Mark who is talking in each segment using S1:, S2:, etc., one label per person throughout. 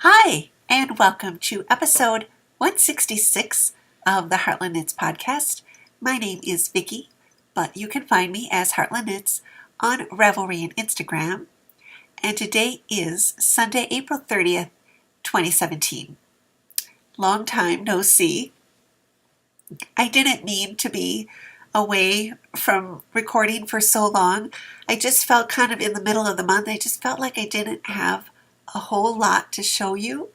S1: Hi, and welcome to episode 166 of the Heartland Knits podcast. My name is Vicki, but you can find me as Heartland Knits on Ravelry and Instagram. And today is Sunday, April 30th, 2017. Long time no see. I didn't mean to be away from recording for so long. I just felt kind of in the middle of the month. I just felt like I didn't have a whole lot to show you.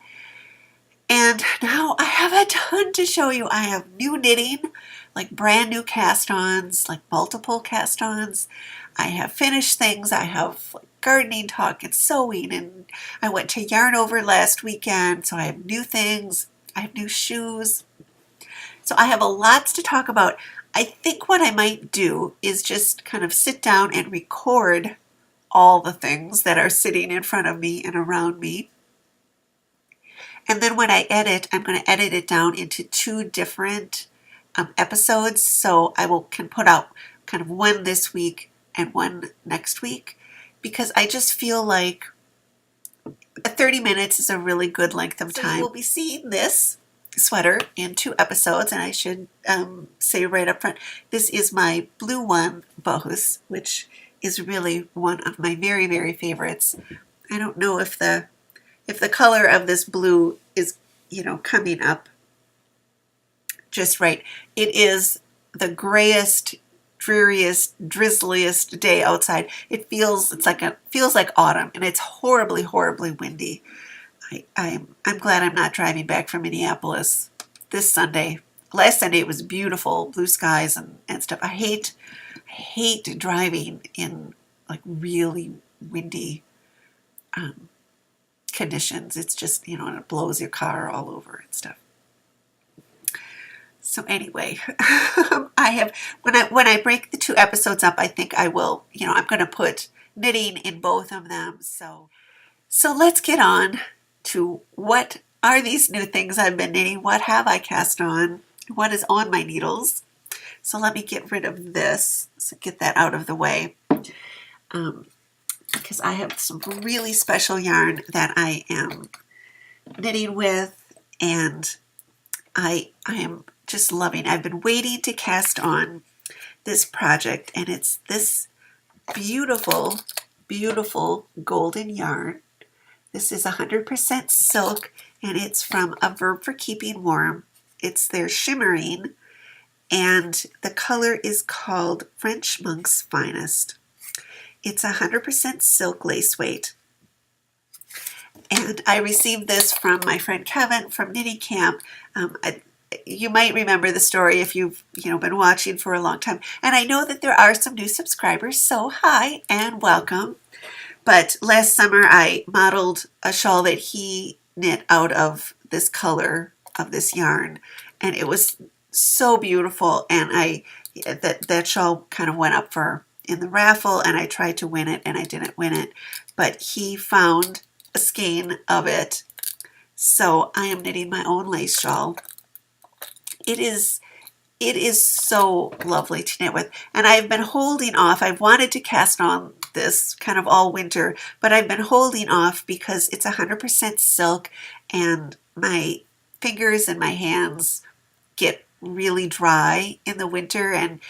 S1: And now I have a ton to show you. I have new knitting, like brand new cast-ons, like multiple cast-ons. I have finished things. I have gardening talk and sewing. And I went to Yarnover last weekend, so I have new things. I have new shoes. So I have a lot to talk about. I think what I might do is just kind of sit down and record all the things that are sitting in front of me and around me. And then when I edit, I'm going to edit it down into two different episodes. So I can put out kind of one this week and one next week, because I just feel like 30 minutes is a really good length of time. So you will be seeing this sweater in two episodes, and I should say right up front, this is my blue one, Bohus, which is really one of my very, very favorites. I don't know if the color of this blue is, coming up just right. It is the grayest, dreariest, drizzliest day outside. It feels like autumn, and it's horribly, horribly windy. I'm glad I'm not driving back from Minneapolis this Sunday. Last Sunday it was beautiful, blue skies and stuff. I hate driving in like really windy conditions. It's just, and it blows your car all over and stuff. So anyway, when I break the two episodes up, I think I will, I'm going to put knitting in both of them. So let's get on to what are these new things I've been knitting? What have I cast on? What is on my needles? So let me get rid of this, so get that out of the way. Because I have some really special yarn that I am knitting with, and I am just loving. I've been waiting to cast on this project, and it's this beautiful, beautiful golden yarn. This is 100% silk, and it's from A Verb for Keeping Warm. It's their shimmering, and the color is called French Monk's Finest. It's 100% silk lace weight. And I received this from my friend Kevin from Knitting Camp. You might remember the story if you've been watching for a long time. And I know that there are some new subscribers, so hi and welcome. But last summer I modeled a shawl that he knit out of this color of this yarn, and it was so beautiful. And that shawl kind of went up in the raffle, and I tried to win it and I didn't win it, but he found a skein of it. So I am knitting my own lace shawl. It is so lovely to knit with, and I've been holding off. I've wanted to cast on this kind of all winter, but I've been holding off because it's 100% silk, and my fingers and my hands get really dry in the winter, and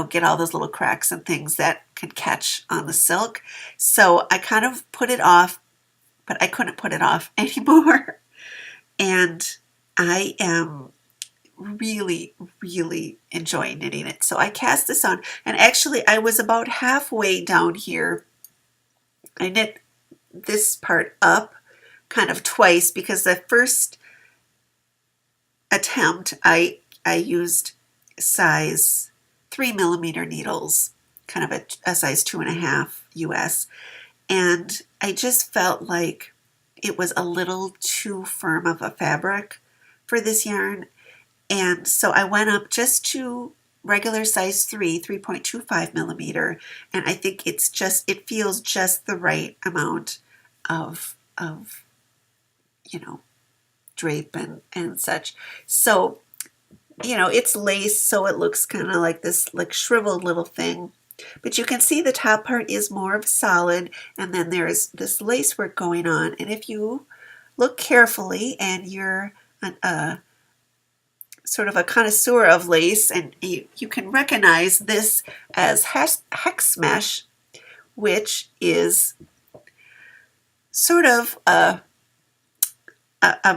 S1: get all those little cracks and things that can catch on the silk. So I kind of put it off, but I couldn't put it off anymore. And I am really, really enjoying knitting it. So I cast this on, and actually I was about halfway down here. I knit this part up kind of twice, because the first attempt I used size 3mm needles, kind of a size 2.5 US, and I just felt like it was a little too firm of a fabric for this yarn. And so I went up just to regular size 3.25mm, and I think it feels just the right amount of drape and such. So it's lace, so it looks kind of like this like shriveled little thing, but you can see the top part is more of solid, and then there's this lace work going on. And if you look carefully and you're sort of a connoisseur of lace, and you can recognize this as hex mesh, which is sort of a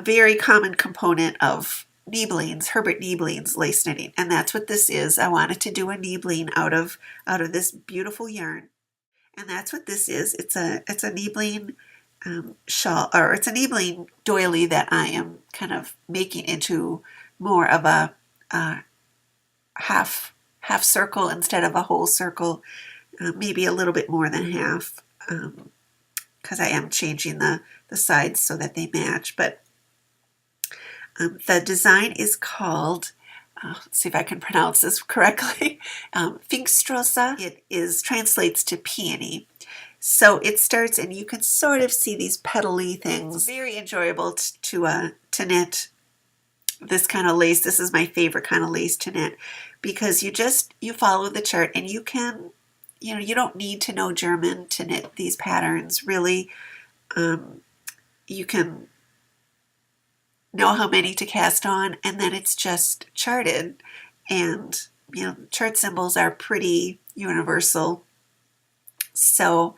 S1: very common component of Niebeling's, Herbert Niebeling's lace knitting, and that's what this is. I wanted to do a Niebeling out of this beautiful yarn, and that's what this is. It's a Niebeling shawl, or it's a Niebeling doily that I am kind of making into more of a half circle instead of a whole circle, maybe a little bit more than half, because I am changing the sides so that they match. But the design is called, let's see if I can pronounce this correctly, Pfingststrauße. It translates to peony. So it starts, and you can sort of see these petally things. It's very enjoyable to knit this kind of lace. This is my favorite kind of lace to knit, because you follow the chart, and you can, you don't need to know German to knit these patterns, really. You can know how many to cast on, and then it's just charted, and chart symbols are pretty universal. So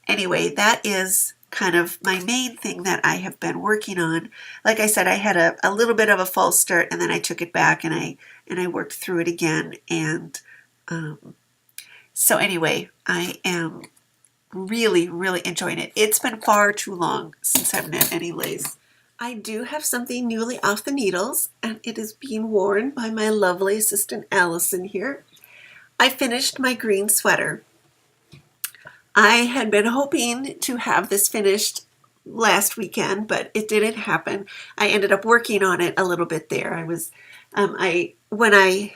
S1: anyway, that is kind of my main thing that I have been working on. Like I said, I had a little bit of a false start, and then I took it back and I worked through it again. And so anyway, I am really, really enjoying it. It's been far too long since I've knit any lace. I do have something newly off the needles, and it is being worn by my lovely assistant Allison here. I finished my green sweater. I had been hoping to have this finished last weekend, but it didn't happen. I ended up working on it a little bit there. When I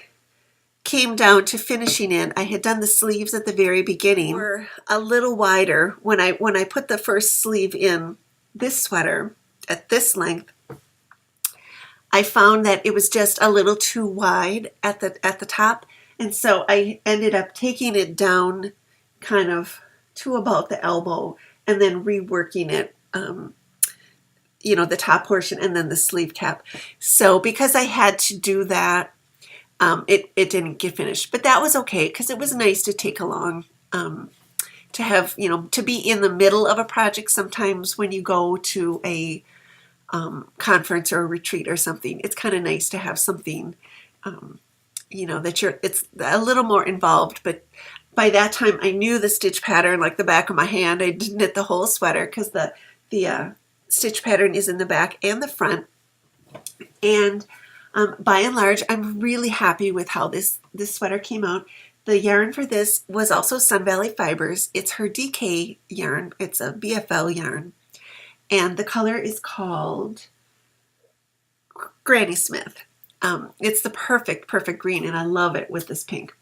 S1: came down to finishing it, I had done the sleeves at the very beginning. They were a little wider. When I put the first sleeve in this sweater at this length, I found that it was just a little too wide at the top, and so I ended up taking it down kind of to about the elbow, and then reworking it, the top portion and then the sleeve cap. So because I had to do that, it didn't get finished, but that was okay, because it was nice to take along, to have, to be in the middle of a project. Sometimes when you go to a conference or a retreat or something, it's kind of nice to have something, it's a little more involved. But by that time, I knew the stitch pattern like the back of my hand. I did knit the whole sweater, because the stitch pattern is in the back and the front. And by and large, I'm really happy with how this sweater came out. The yarn for this was also Sun Valley Fibers. It's her DK yarn. It's a BFL yarn. And the color is called Granny Smith. It's the perfect green, and I love it with this pink.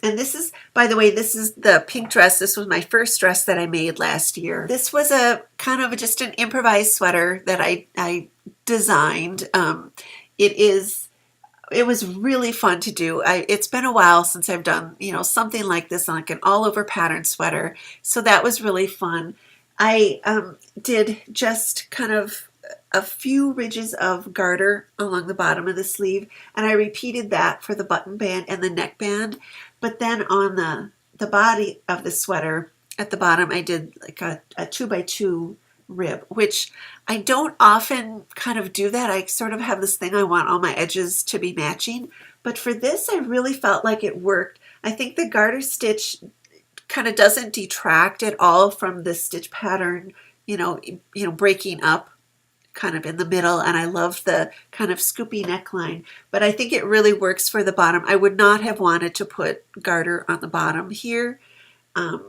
S1: And this is, by the way, this is the pink dress. This was my first dress that I made last year. This was a kind of just an improvised sweater that I designed. It was really fun to do. It's been a while since I've done, something like this, like an all over pattern sweater. So that was really fun. I did just kind of a few ridges of garter along the bottom of the sleeve, and I repeated that for the button band and the neckband. But then on the body of the sweater at the bottom, I did like a 2x2 rib, which I don't often kind of do that. I sort of have this thing, I want all my edges to be matching. But for this, I really felt like it worked. I think the garter stitch kind of doesn't detract at all from the stitch pattern, breaking up kind of in the middle, and I love the kind of scoopy neckline, but I think it really works for the bottom. I would not have wanted to put garter on the bottom here. I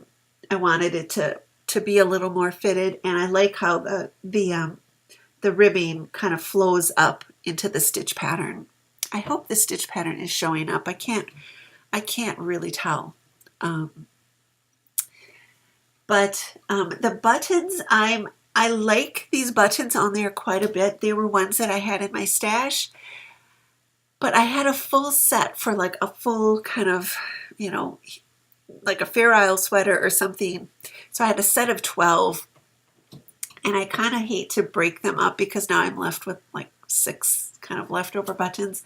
S1: wanted it to be a little more fitted, and I like how the ribbing kind of flows up into the stitch pattern. I hope the stitch pattern is showing up. I can't really tell. But the buttons, I like these buttons on there quite a bit. They were ones that I had in my stash, but I had a full set for like a full kind of, like a Fair Isle sweater or something. So I had a set of 12, And I kind of hate to break them up because now I'm left with like 6 kind of leftover buttons.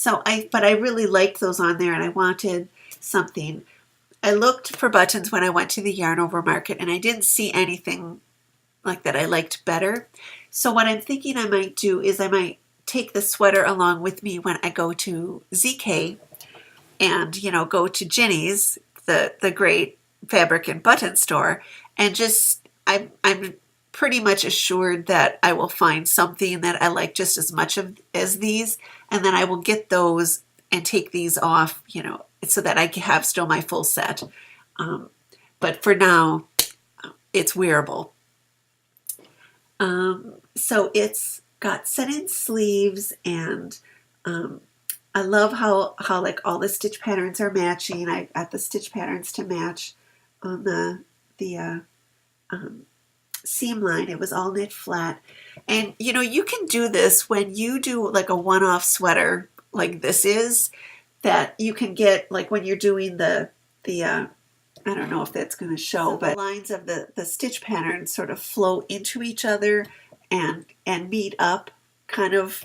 S1: But I really liked those on there, and I wanted something. I looked for buttons when I went to the Yarnover market, and I didn't see anything like that I liked better. So what I'm thinking I might do is I might take the sweater along with me when I go to ZK and, go to Ginny's, the great fabric and button store, and just I'm pretty much assured that I will find something that I like just as much as these, and then I will get those and take these off, so that I have still my full set. But for now, it's wearable. So it's got set-in sleeves, and I love how like all the stitch patterns are matching. I got the stitch patterns to match on the seam line. It was all knit flat, and you can do this when you do like a one-off sweater like this is, that you can get like when you're doing the I don't know if that's going to show, but the lines of the stitch patterns sort of flow into each other and meet up kind of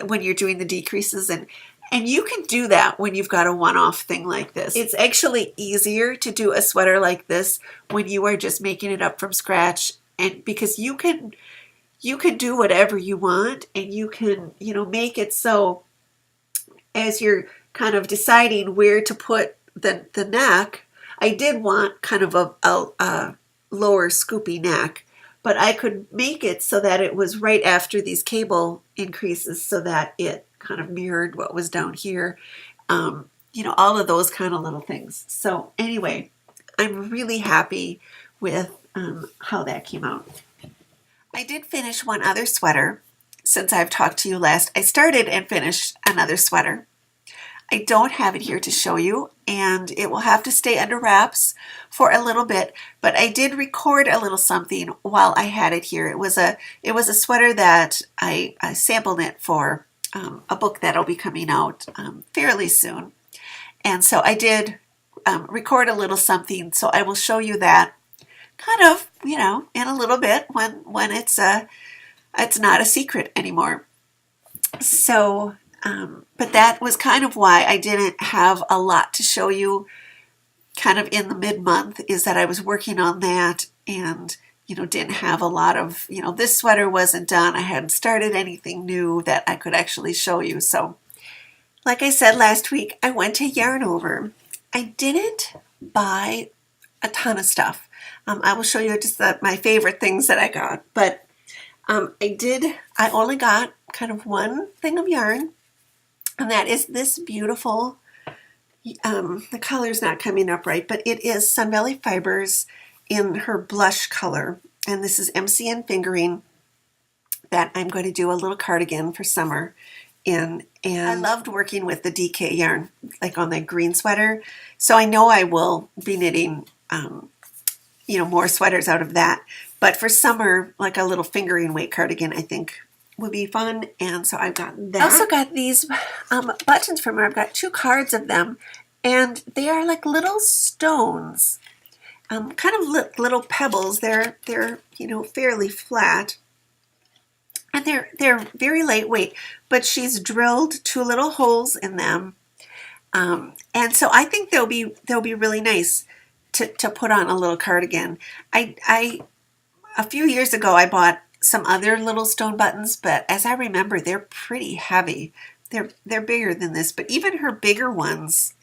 S1: when you're doing the decreases, and you can do that when you've got a one-off thing like this. It's actually easier to do a sweater like this when you are just making it up from scratch, and because you can do whatever you want, and you can make it so as you're kind of deciding where to put the neck. I did want kind of a lower scoopy neck, but I could make it so that it was right after these cable increases so that it kind of mirrored what was down here. All of those kind of little things. So anyway, I'm really happy with how that came out. I did finish one other sweater since I've talked to you last. I started and finished another sweater. I don't have it here to show you, and it will have to stay under wraps for a little bit, but I did record a little something while I had it here. It was a sweater that I sampled it for a book that'll be coming out fairly soon. And so I did record a little something, so I will show you that kind of, in a little bit when it's not a secret anymore. So but that was kind of why I didn't have a lot to show you kind of in the mid-month, is that I was working on that and, didn't have a lot of, this sweater wasn't done. I hadn't started anything new that I could actually show you. So like I said last week, I went to Yarnover. I didn't buy a ton of stuff. I will show you just my favorite things that I got, but I only got kind of one thing of yarn, and that is this beautiful, the color's not coming up right, but it is Sun Valley Fibers in her blush color. And this is MCN fingering that I'm going to do a little cardigan for summer in. And I loved working with the DK yarn, like on that green sweater. So I know I will be knitting, more sweaters out of that. But for summer, like a little fingering weight cardigan, I think would be fun. And so I've got that. I also got these buttons from her. I've got 2 cards of them, and they are like little stones, kind of little pebbles. They're fairly flat, and they're very lightweight. But she's drilled 2 little holes in them, and so I think they'll be really nice to put on a little cardigan. I a few years ago I bought some other little stone buttons, but as I remember, they're pretty heavy. They're bigger than this, but even her bigger ones,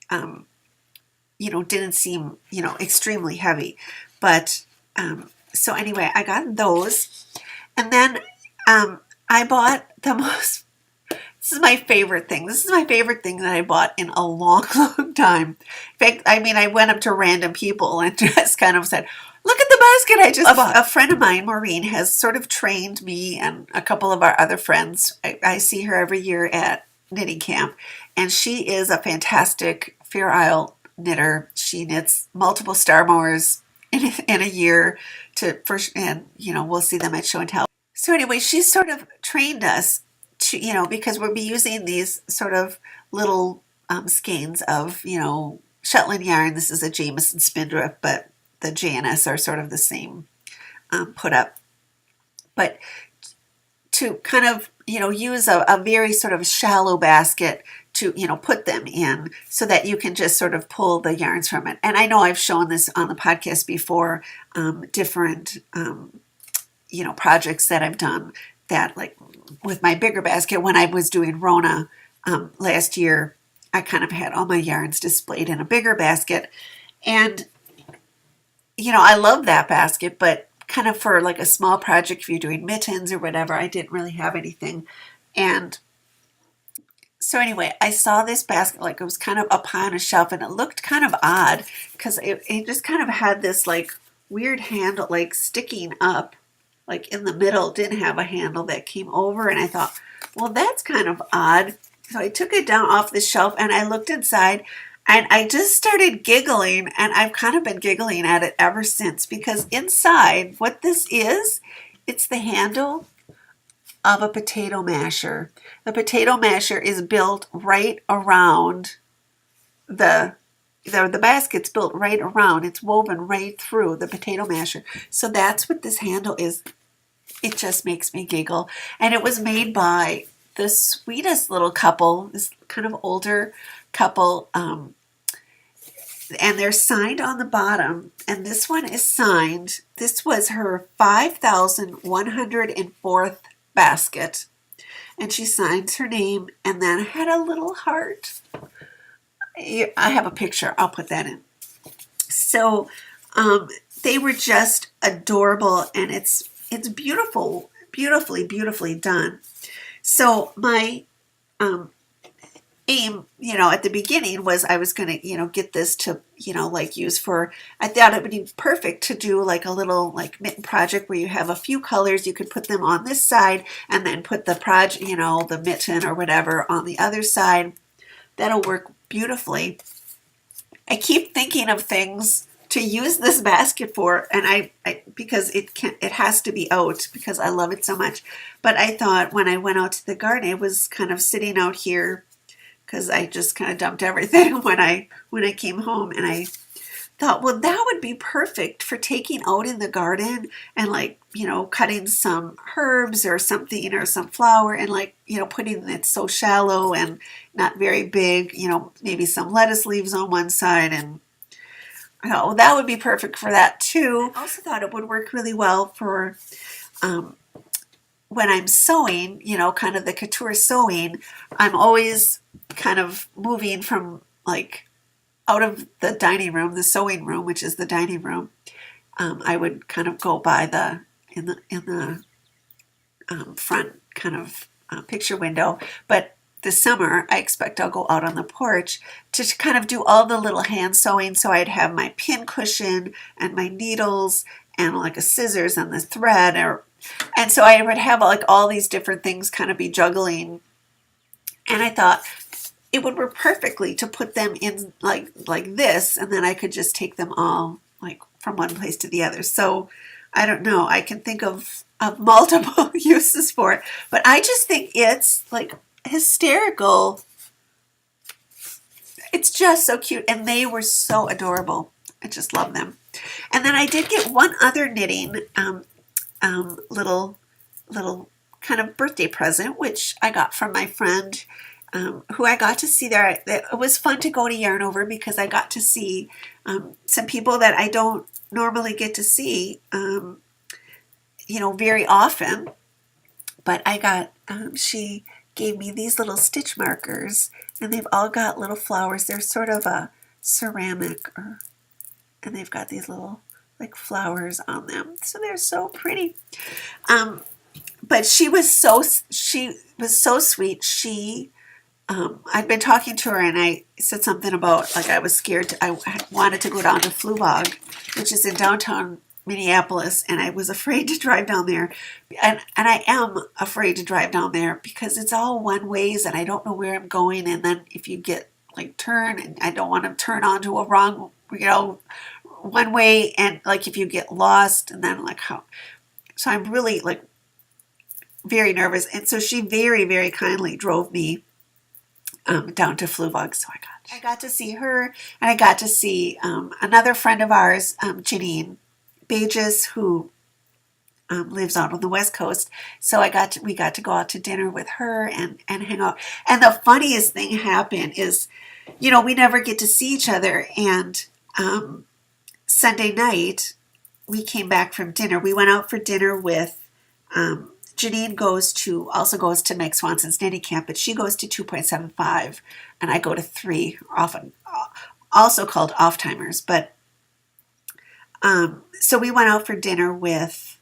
S1: didn't seem, extremely heavy. But so anyway, I got those, and then I bought the most. This is my favorite thing. This is my favorite thing that I bought in a long, long time. In fact, I went up to random people and just kind of said, "Look at the basket I just bought." A friend of mine, Maureen, has sort of trained me and a couple of our other friends. I see her every year at knitting camp, and she is a fantastic Fair Isle knitter. She knits multiple Starmores in a year and we'll see them at show and tell. So anyway, she sort of trained us to, because we'll be using these sort of little skeins of, Shetland yarn. This is a Jameson Spindrift, but the JNS are sort of the same put up but to kind of, use a very sort of shallow basket to, put them in so that you can just sort of pull the yarns from it. And I know I've shown this on the podcast before, different, projects that I've done that, like with my bigger basket when I was doing Rona last year, I kind of had all my yarns displayed in a bigger basket. And, I love that basket, but kind of for like a small project, if you're doing mittens or whatever, I didn't really have anything. And so anyway, I saw this basket, like it was kind of up on a shelf, and it looked kind of odd because it just kind of had this like weird handle, like sticking up, like in the middle, didn't have a handle that came over. And I thought, well, that's kind of odd. So I took it down off the shelf and I looked inside, and I just started giggling, and I've kind of been giggling at it ever since, because inside, what this is, it's the handle of a potato masher. The potato masher is built right around the basket's built right around. It's woven right through the potato masher. So that's what this handle is. It just makes me giggle. And it was made by the sweetest little couple, this kind of older couple, and they're signed on the bottom, and this one is signed. This was her 5,104th basket, and she signs her name and then had a little heart. I have a picture, I'll put that in. So they were just adorable, and it's beautifully done. So my aim, at the beginning was I was going to, get this to, like use for, I thought it would be perfect to do like a little like mitten project where you have a few colors. You could put them on this side and then put the project, the mitten or whatever on the other side. That'll work beautifully. I keep thinking of things to use this basket for, and I because it has to be out because I love it so much. But I thought when I went out to the garden, it was kind of sitting out here because I just kind of dumped everything when I came home, and I thought, well, that would be perfect for taking out in the garden and like, cutting some herbs or something or some flower and like, putting it so shallow and not very big, maybe some lettuce leaves on one side. And I thought, well, that would be perfect for that too. I also thought it would work really well for when I'm sewing, kind of the couture sewing. I'm always kind of moving from like out of the dining room, the sewing room, which is the dining room. I would kind of go by in the front kind of picture window. But this summer, I expect I'll go out on the porch to kind of do all the little hand sewing. So I'd have my pin cushion and my needles and like a scissors and the thread, and so I would have like all these different things kind of be juggling. And I thought it would work perfectly to put them in like this, and then I could just take them all like from one place to the other. So I don't know, I can think of multiple uses for it, but I just think it's like hysterical. It's just so cute, and they were so adorable. I just love them. And then I did get one other knitting little kind of birthday present, which I got from my friend, who I got to see there. It was fun to go to Yarnover because I got to see some people that I don't normally get to see, very often. But I got, she gave me these little stitch markers, and they've all got little flowers. They're sort of a ceramic, and they've got these little like flowers on them. So they're so pretty. But she was so sweet. I'd been talking to her, and I said something about like I was scared. I wanted to go down to Fluevog, which is in downtown Minneapolis, and I was afraid to drive down there. And I am afraid to drive down there because it's all one ways, and I don't know where I'm going. And then if you get like turn, and I don't want to turn onto a wrong, one way, and like if you get lost, and then like how. So I'm really like very nervous, and so she very, very kindly drove me down to Fluevog. So I got to see her, and I got to see another friend of ours, Janine Bages, who lives out on the West Coast. So we got to go out to dinner with her and hang out. And the funniest thing happened is, we never get to see each other. And Sunday night, we came back from dinner. We went out for dinner with Janine also goes to Meg Swanson's knitting camp, but she goes to 2.75 and I go to 3, often also called off timers. But so we went out for dinner with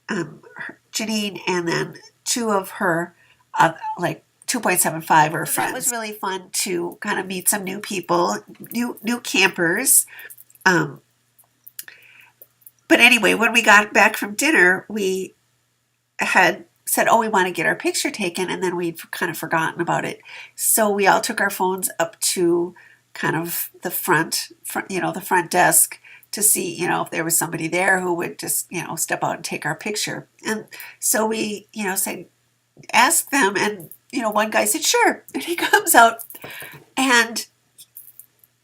S1: Janine and then 2 of her like 2.75 or friends. It was really fun to kind of meet some new people, new campers. But anyway, when we got back from dinner, we had said, oh, we want to get our picture taken, and then we'd kind of forgotten about it. So we all took our phones up to kind of the front, the front desk to see, if there was somebody there who would just, step out and take our picture. And so we, asked them, and, one guy said, sure. And he comes out, and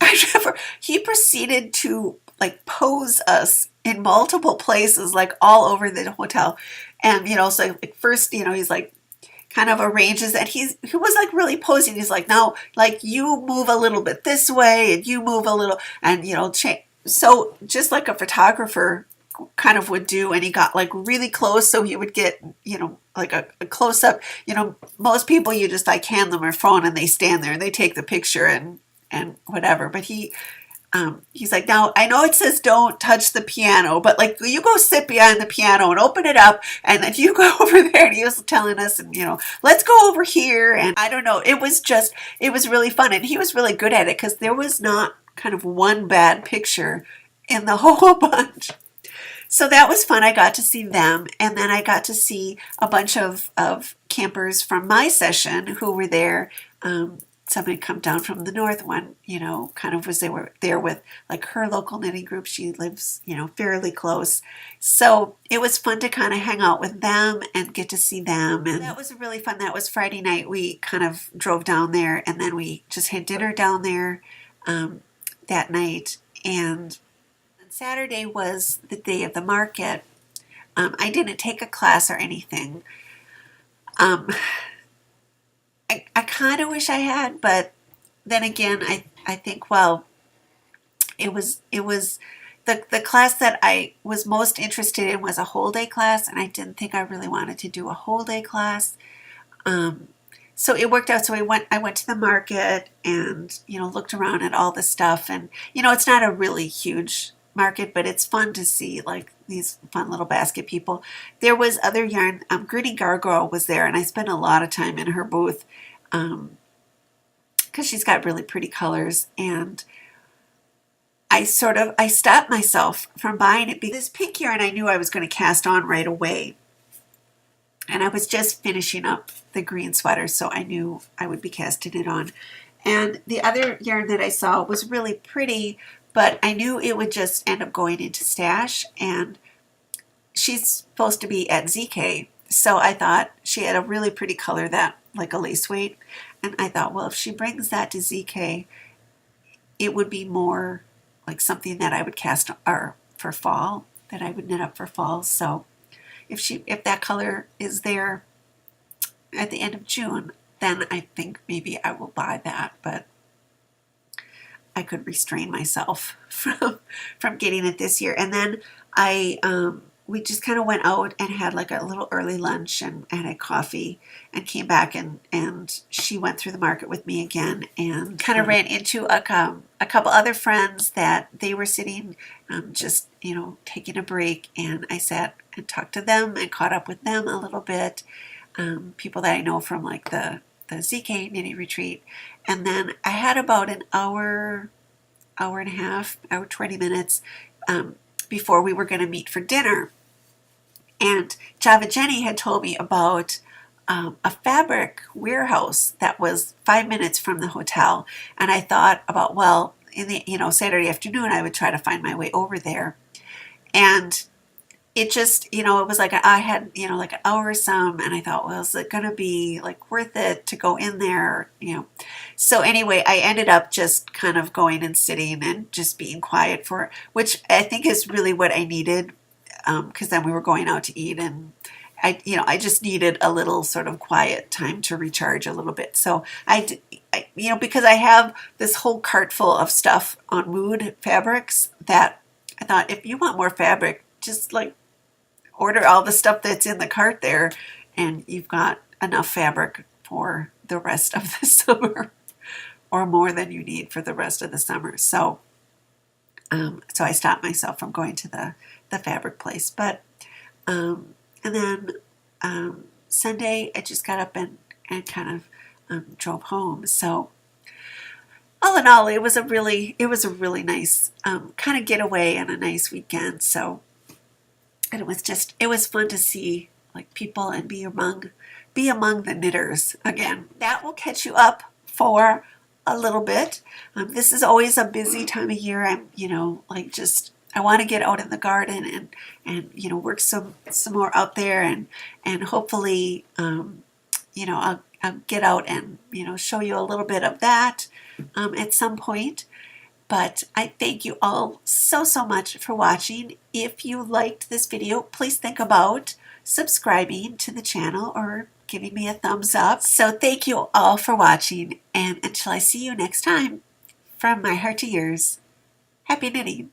S1: I remember he proceeded to pose us in multiple places, all over the hotel. And, so first, he's kind of arranges, and he was really posing. He's now, you move a little bit this way and you move a little, and, change. So just like a photographer kind of would do, and he got really close, so he would get, a close up. Most people, you just hand them a phone and they stand there and they take the picture and whatever. But he's now I know it says don't touch the piano, but you go sit behind the piano and open it up, and then you go over there. And he was telling us, and let's go over here. And I don't know, it was really fun, and he was really good at it because there was not kind of one bad picture in the whole bunch. So that was fun. I got to see them, and then I got to see a bunch of campers from my session who were there. Somebody come down from the north one, kind of they were there with her local knitting group. She lives, fairly close. So it was fun to kind of hang out with them and get to see them. And that was really fun. That was Friday night. We kind of drove down there, and then we just had dinner down there that night. And Saturday was the day of the market. I didn't take a class or anything. I kind of wish I had, but then again, I think, well, it was the class that I was most interested in was a whole day class, and I didn't think I really wanted to do a whole day class. So it worked out. So I went to the market and, looked around at all the stuff, and, it's not a really huge market, but it's fun to see these fun little basket people. There was other yarn. Gritty Gargoyle was there, and I spent a lot of time in her booth because she's got really pretty colors. And I stopped myself from buying it because this pink yarn I knew I was going to cast on right away. And I was just finishing up the green sweater, so I knew I would be casting it on. And the other yarn that I saw was really pretty, but I knew it would just end up going into stash, and she's supposed to be at ZK. So I thought she had a really pretty color, that like a lace weight. And I thought, well, if she brings that to ZK, it would be more like something that I would cast or for fall, that I would knit up for fall. So if that color is there at the end of June, then I think maybe I will buy that. But I could restrain myself from getting it this year. And then we just kind of went out and had like a little early lunch and had coffee and came back, and she went through the market with me again, and kind of ran into a couple other friends that they were sitting just, taking a break, and I sat and talked to them and caught up with them a little bit. People that I know from like the ZK knitting retreat. And then I had about an hour and a half, 20 minutes before we were going to meet for dinner. And Java Jenny had told me about a fabric warehouse that was 5 minutes from the hotel. And I thought about, well, in the Saturday afternoon, I would try to find my way over there. And it just, it was like I had, like an hour or some, and I thought, well, is it going to be like worth it to go in there, So anyway, I ended up just kind of going and sitting and just being quiet which I think is really what I needed. because then we were going out to eat, and I just needed a little sort of quiet time to recharge a little bit. So because I have this whole cart full of stuff on Mood fabrics, that I thought, if you want more fabric, just like order all the stuff that's in the cart there, and you've got enough fabric for the rest of the summer, or more than you need for the rest of the summer. So I stopped myself from going to the fabric place. But and then Sunday I just got up and kind of drove home. So all in all, it was a really nice kind of getaway and a nice weekend. So, and it was fun to see like people and be among the knitters again. That will catch you up for a little bit. This is always a busy time of year. I'm I want to get out in the garden and work some more out there, and hopefully I'll get out and show you a little bit of that at some point. But I thank you all so much for watching. If you liked this video, please think about subscribing to the channel or giving me a thumbs up. So thank you all for watching, and until I see you next time, from my heart to yours, happy knitting.